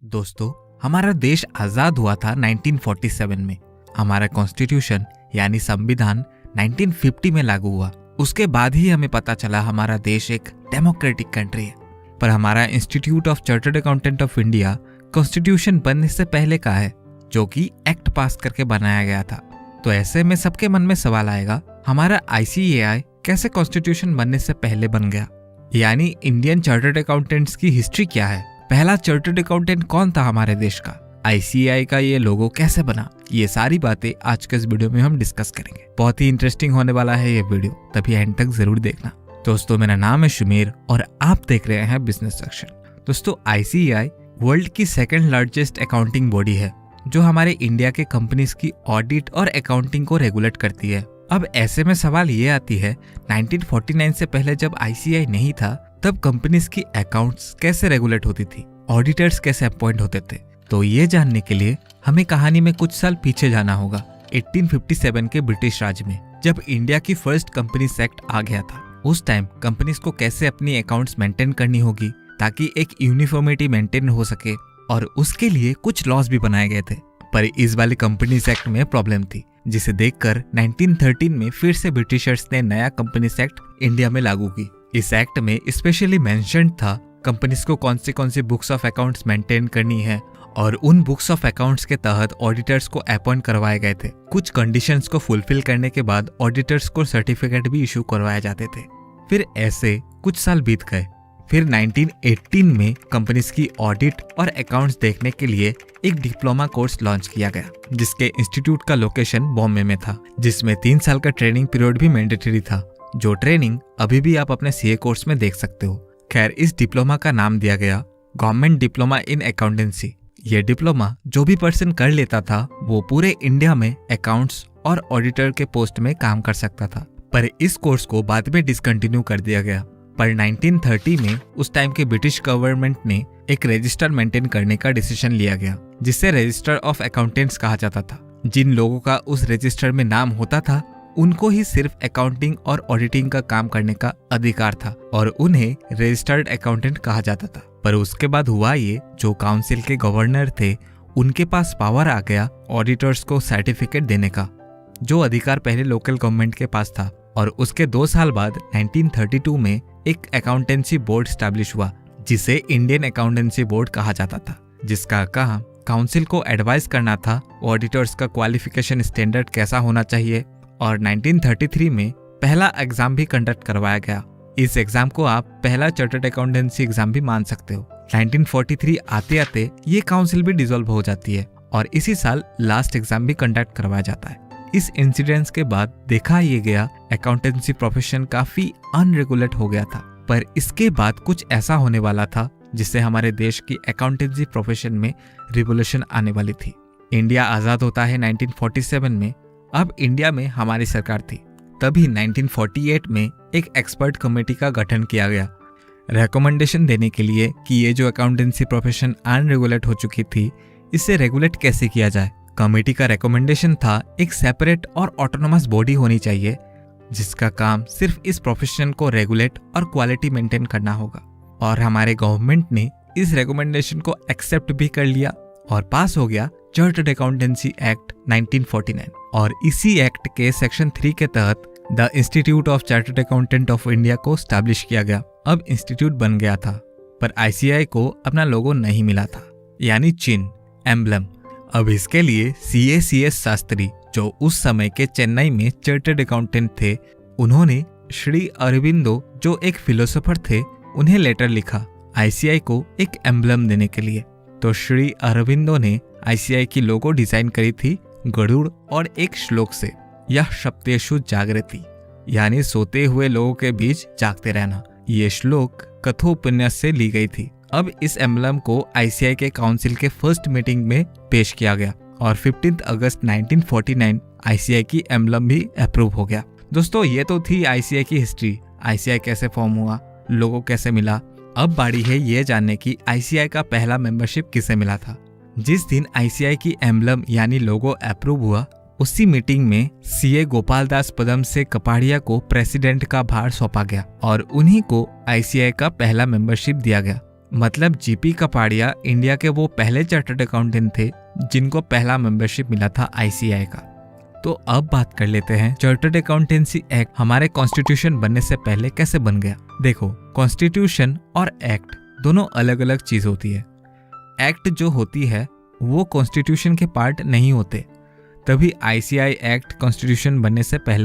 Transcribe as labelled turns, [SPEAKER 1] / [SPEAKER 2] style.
[SPEAKER 1] दोस्तों, हमारा देश आजाद हुआ था 1947 में। हमारा कॉन्स्टिट्यूशन यानी संविधान 1950 में लागू हुआ। उसके बाद ही हमें पता चला हमारा देश एक डेमोक्रेटिक कंट्री है। पर हमारा institute of chartered accountant of India constitution बनने से पहले का है, जो कि एक्ट पास करके बनाया गया था। तो ऐसे में सबके मन में सवाल आएगा, हमारा ICAI कैसे कॉन्स्टिट्यूशन बनने से पहले बन गया? यानी इंडियन चार्टर्ड अकाउंटेंट्स की हिस्ट्री क्या है? पहला चार्टर्ड अकाउंटेंट कौन था हमारे देश का? ICAI का ये लोगो कैसे बना? ये सारी बातें आज के इस वीडियो में हम डिस्कस करेंगे। बहुत ही इंटरेस्टिंग होने वाला है ये वीडियो, तभी एंड तक जरूर देखना। दोस्तों, मेरा नाम है शुमेर और आप देख रहे हैं बिजनेस सेक्शन। दोस्तों, ICAI वर्ल्ड की सेकंड लार्जेस्ट अकाउंटिंग बॉडी है, जो हमारे इंडिया के कंपनीज की ऑडिट और अकाउंटिंग को रेगुलेट करती है। अब ऐसे में सवाल ये आती है, 1949 से पहले जब ICAI नहीं था, तब कंपनीज की अकाउंट्स कैसे रेगुलेट होती थी, ऑडिटर्स कैसे अपॉइंट होते थे? तो ये जानने के लिए हमें कहानी में कुछ साल पीछे जाना होगा। 1857 के ब्रिटिश राज में, जब इंडिया की फर्स्ट कंपनीज एक्ट आ गया था। उस टाइम कंपनीज को कैसे अपनी अकाउंट्स मेंटेन करनी होगी ताकि एक यूनिफॉर्मिटी मेंटेन हो सके, और उसके लिए कुछ लॉज भी बनाए गए थे। पर इस वाले कंपनीज एक्ट में प्रॉब्लम थी, जिसे देखकर 1913 में फिर से ब्रिटिशर्स ने नया कंपनीज एक्ट इंडिया में लागू की। इस एक्ट में स्पेशली मेंशन्ड था कंपनीज को कौन सी बुक्स ऑफ अकाउंट्स मेंटेन करनी है, और उन बुक्स ऑफ अकाउंट्स के तहत ऑडिटर्स को अपॉइंट करवाए गए थे। कुछ कंडीशंस को फुलफिल करने के बाद ऑडिटर्स को सर्टिफिकेट भी इशू करवाए जाते थे। फिर ऐसे कुछ साल बीत गए। फिर 1918 में कंपनीज की ऑडिट और अकाउंट्स देखने के लिए एक डिप्लोमा कोर्स लॉन्च किया गया, जिसके इंस्टीट्यूट का लोकेशन बॉम्बे में था, जिसमें 3 साल का ट्रेनिंग पीरियड भी मैंडेटरी था, जो ट्रेनिंग अभी भी आप अपने CA कोर्स में देख सकते हो। खैर, इस डिप्लोमा का नाम दिया गया गवर्नमेंट डिप्लोमा इन अकाउंटेंसी। ये डिप्लोमा जो भी पर्सन कर लेता था, वो पूरे इंडिया में अकाउंट्स और ऑडिटर के पोस्ट में काम कर सकता था। पर इस कोर्स को बाद में डिसकंटिन्यू कर दिया गया। पर 1930 में उस टाइम के ब्रिटिश गवर्नमेंट ने एक रजिस्टर मेंटेन करने का डिसीजन लिया गया, जिसे रजिस्टर ऑफ अकाउंटेंट्स कहा जाता था। जिन लोगों का उस रजिस्टर में नाम होता था, उनको ही सिर्फ अकाउंटिंग और ऑडिटिंग का काम करने का अधिकार था, और उन्हें रजिस्टर्ड अकाउंटेंट कहा जाता था। पर उसके बाद हुआ ये, जो काउंसिल के गवर्नर थे, उनके पास पावर आ गया ऑडिटर्स को सर्टिफिकेट देने का, जो अधिकार पहले लोकल गवर्नमेंट के पास था। और उसके 2 साल बाद 1932 में एक अकाउंटेंसी बोर्ड स्टैब्लिश हुआ, जिसे इंडियन अकाउंटेंसी बोर्ड कहा जाता था, जिसका काम काउंसिल को एडवाइस करना था ऑडिटर्स का क्वालिफिकेशन स्टैंडर्ड कैसा होना चाहिए। और 1933 में पहला एग्जाम भी कंडक्ट करवाया गया। इस एग्जाम को आप पहला चार्टर्ड अकाउंटेंसी एग्जाम भी मान सकते हो। 1943 आते आते ये काउंसिल भी डिसॉल्व हो जाती है, और इसी साल लास्ट एग्जाम भी कंडक्ट करवाया जाता है। इस इंसिडेंट्स के बाद देखा ये गया अकाउंटेंसी प्रोफेशन काफी अनरेगुलेट हो गया था। पर इसके बाद कुछ ऐसा होने वाला था जिससे हमारे देश की अकाउंटेंसी प्रोफेशन में रिवोल्यूशन आने वाली थी। इंडिया आजाद होता है 1947 में। अब इंडिया में हमारी सरकार थी। तभी 1948 में एक एक्सपर्ट कमेटी का गठन किया गया, रिकमेंडेशन देने के लिए कि ये जो अकाउंटेंसी प्रोफेशन अनरेगुलेट हो चुकी थी, इसे रेगुलेट कैसे किया जाए। कमेटी का रिकमेंडेशन था एक सेपरेट और ऑटोनोमस बॉडी होनी चाहिए, जिसका काम सिर्फ इस प्रोफेशन को रेगुलेट और क्वालिटी मेंटेन करना होगा। और हमारे गवर्नमेंट ने इस रिकमेंडेशन को एक्सेप्ट भी कर लिया और पास हो गया चार्टर्ड अकाउंटेंसी एक्ट 1949। और इसी एक्ट के सेक्शन 3 के तहत the institute of chartered accountant of India को स्टैब्लिश किया गया। अब इंस्टीट्यूट बन गया था, पर ICAI को अपना लोगो नहीं मिला था, यानी चिन्ह, एम्बलम। अब इसके लिए CACS शास्त्री, जो उस समय के चेन्नई में चार्टर्ड अकाउंटेंट थे, उन्होंने श्री अरविंदो, जो एक फिलोसोफर थे, उन्हें लेटर लिखा ICAI को एक एम्बलम देने के लिए। तो श्री अरविंदो ने ICAI की लोगो डिजाइन करी थी गरुड़ और एक श्लोक से, यह शप्तेषु जागृति, यानी सोते हुए लोगों के बीच जागते रहना। ये श्लोक कथोपन्यास से ली गई थी। अब इस एम्बलम को ICAI के काउंसिल के फर्स्ट मीटिंग में पेश किया गया, और 15 अगस्त 1949 ICAI की एम्बलम भी अप्रूव हो गया। दोस्तों, ये तो थी ICAI की हिस्ट्री। ICAI कैसे फॉर्म हुआ, लोगो कैसे मिला। अब बारी है ये जानने की ICAI का पहला मेंबरशिप किसे मिला था। जिस दिन ICAI की एम्बलम यानी लोगो अप्रूव हुआ, उसी मीटिंग में CA गोपाल दास पदम से कपाड़िया को प्रेसिडेंट का भार सौंपा गया, और उन्हीं को ICAI का पहला मेंबरशिप दिया गया। मतलब जीपी कपाड़िया इंडिया के वो पहले चार्टर्ड अकाउंटेंट थे जिनको पहला मेंबरशिप मिला था आईसीएआई का। तो अब बात कर लेते हैं चार्टर्ड अकाउंटेंसी एक्ट हमारे कॉन्स्टिट्यूशन बनने से पहले कैसे बन गया। देखो, कॉन्स्टिट्यूशन और एक्ट दोनों अलग अलग चीज होती है। एक्ट जो होती है वो कॉन्स्टिट्यूशन के पार्ट नहीं होते, तभी आईसीएआई एक्ट कॉन्स्टिट्यूशन बनने से पहले